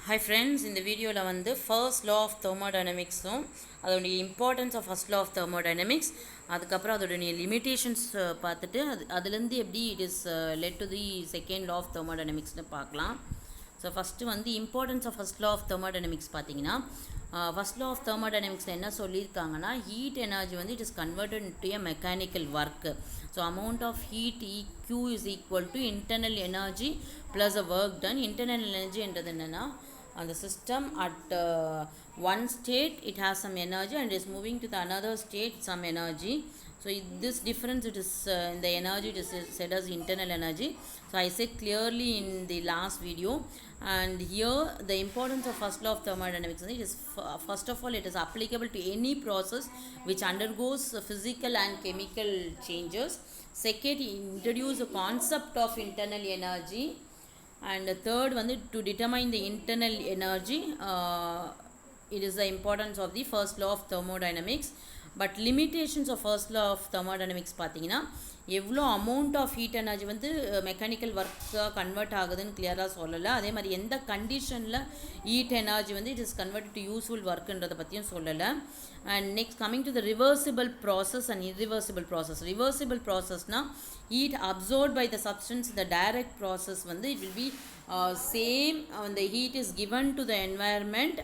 Hi friends, in the video la vandu first law of thermodynamics அதோட importance of first law of thermodynamics அதுக்கப்புறம் அதோட limitations பார்த்துட்டு அதிலிருந்து எப்படி it is led to the second law of thermodynamics னு பார்க்கலாம். So first வந்து importance of first law of thermodynamics பார்த்தீங்கன்னா ஃபஸ்ட் லா ஆஃப் தெர்மோடைனமிக்ஸில் என்ன சொல்லியிருக்காங்கன்னா ஹீட் எனர்ஜி வந்து it is converted into a mechanical work. So amount of heat Q is equal to internal energy plus a work done. Internal energy என்றது என்னென்னா அந்த system at one state it has some energy and is moving to the another state some energy. So this difference it is in the energy it is said as internal energy. So I said clearly in the last video, and here the importance of first law of thermodynamics is first of all it is applicable to any process which undergoes physical and chemical changes. Second, introduce the concept of internal energy, and the third one to determine the internal energy. It is the importance of the first law of thermodynamics. But limitations of first law of thermodynamics பார்த்தீங்கன்னா எவ்வளோ amount of heat energy வந்து mechanical ஒர்க்காக convert ஆகுதுன்னு கிளியராக சொல்லலை. அதே மாதிரி எந்த கண்டிஷனில் ஹீட் எனர்ஜி வந்து it is convert to useful ஒர்க்குன்றதை பற்றியும் சொல்லலை. And next coming to the reversible process and irreversible process. ரிவர்சிபிள் ப்ராசஸ்னால் heat absorbed by the substance in the direct process வந்து it will be same when the heat is given to the environment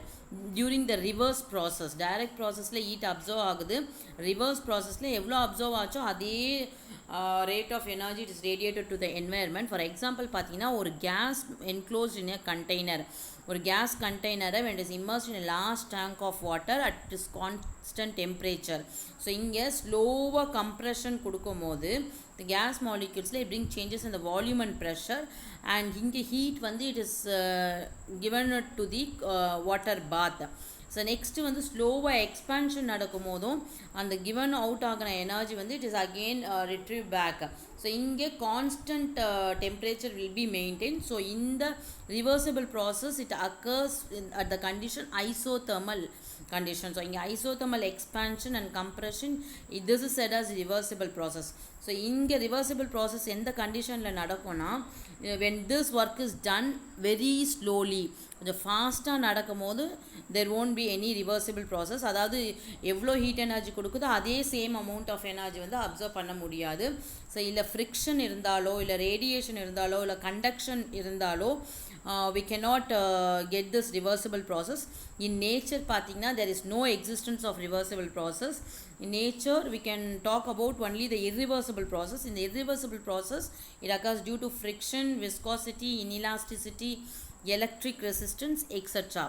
during the reverse process. direct processல heat absorb ஆகுது, reverse processல எவ்வளோ absorb ஆச்சோ அதே rate of energy it is radiated to the environment. For example பார்த்தீங்கன்னா ஒரு gas enclosed in a container, ஒரு case கண்டெய்னரை when it is immersed in a large tank of water at its constant temperature. So இங்கே ஸ்லோவாக compression கொடுக்கும் போது the gas molecules it bring changes in the volume and pressure, and இங்கே heat வந்து it is given to the water bath. So next வந்து ஸ்லோவாக expansion நடக்கும் போதும் அந்த கிவன் அவுட் ஆகின எனர்ஜி வந்து it is again retrieve back. So இங்கே constant temperature will be maintain. So இந்த reversible process it occurs at the condition isothermal condition. So இங்கே isothermal expansion and compression this is said as reversible process. So இங்கே reversible process எந்த கண்டிஷனில் நடக்கும்னா when this work is done very slowly, கொஞ்சம் ஃபாஸ்ட்டாக நடக்கும் போது there won't be any reversible process. அதாவது எவ்வளோ ஹீட் எனர்ஜி கொடுக்குதோ அதே சேம் அமௌண்ட் ஆஃப் எனர்ஜி வந்து அப்சர்வ் பண்ண முடியாது. ஸோ இல்லை ஃப்ரிக்ஷன் இருந்தாலோ இல்லை ரேடியேஷன் இருந்தாலோ இல்லை கண்டக்ஷன் இருந்தாலோ we cannot get this reversible process. In nature பார்த்தீங்கன்னா there is no existence of reversible process. In nature we can talk about only the irreversible process. In the irreversible process it occurs due to friction, viscosity, inelasticity, electric resistance, etc.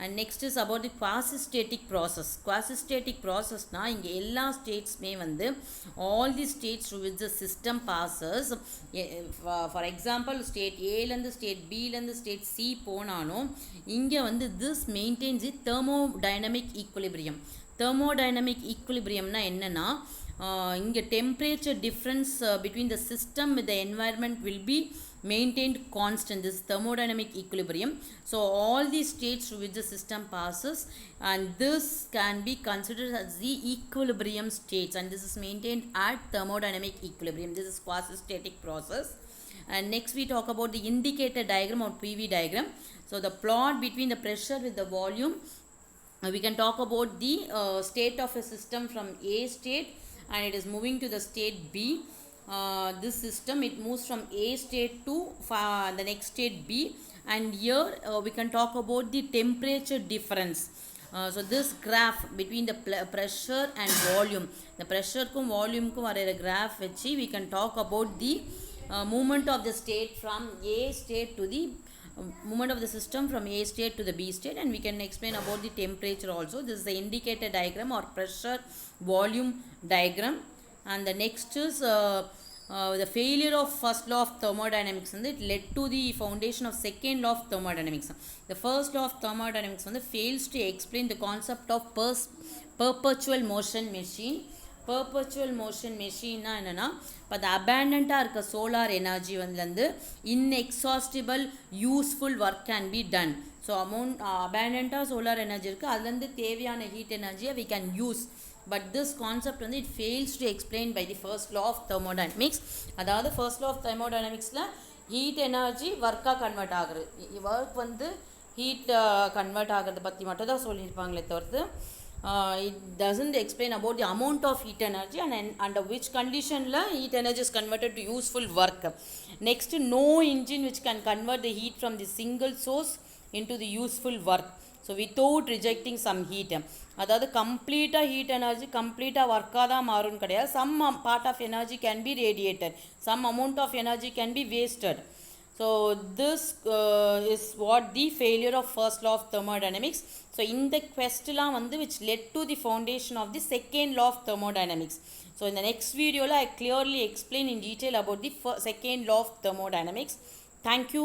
And next is about the quasistatic process. Quasistatic process na inge ella states may வந்து all the states through which the system passes, for example state A ல இருந்து state B ல இருந்து state C போனாலும் இங்க வந்து this maintains the thermodynamic equilibrium. thermodynamic equilibrium na என்னன்னா இங்க temperature difference between the system with the environment will be maintained constant. This is thermodynamic equilibrium. So all these states through which the system passes, and this can be considered as the equilibrium states, and this is maintained at thermodynamic equilibrium. This is quasi-static process. And next we talk about the indicator diagram or PV diagram. So the plot between the pressure with the volume, we can talk about the state of a system from A state and it is moving to the state B. This system it moves from A state to the next state B, and here we can talk about the temperature difference. So this graph between the pressure and volume, the pressure kum volume kum varera graph vechi we can talk about the movement of the state from A state to the movement of the system from A state to the B state, and we can explain about the temperature also. This is the indicator diagram or pressure volume diagram. And the next is the failure of first law of thermodynamics, and it led to the foundation of second law of thermodynamics. The first law of thermodynamics fails to explain the concept of perpetual motion machine. perpetual motion machine na enna இப்போ the abundant இருக்க solar energy வந்து inexhaustible useful work can be done. So amount abundant solar energy இருக்கு, அதுலேருந்து தேவையான heat energy we can use. But this concept வந்து it fails to explain by the first law of thermodynamics. அதாவது first law of thermodynamicsல heat energy work convert ஆகுது. work வந்து heat convert ஆகிறத பற்றி மட்டும் தான் சொல்லியிருப்பாங்களே தவிர்த்து it doesn't explain about the amount of heat energy and under which condition la heat energy is converted to useful work. Next, no engine which can convert the heat from the single source into the useful work, so without rejecting some heat. அதாவது கம்ப்ளீட்டாக heat energy கம்ப்ளீட்டாக ஒர்க்காக தான் மாறும்னு கிடையாது. Some part of energy can be radiated, some amount of energy can be wasted. So this is what the failure of first law of thermodynamics. So in the quest la vandu which led to the foundation of the second law of thermodynamics. So in the next video la I clearly explain in detail about the second law of thermodynamics. Thank you.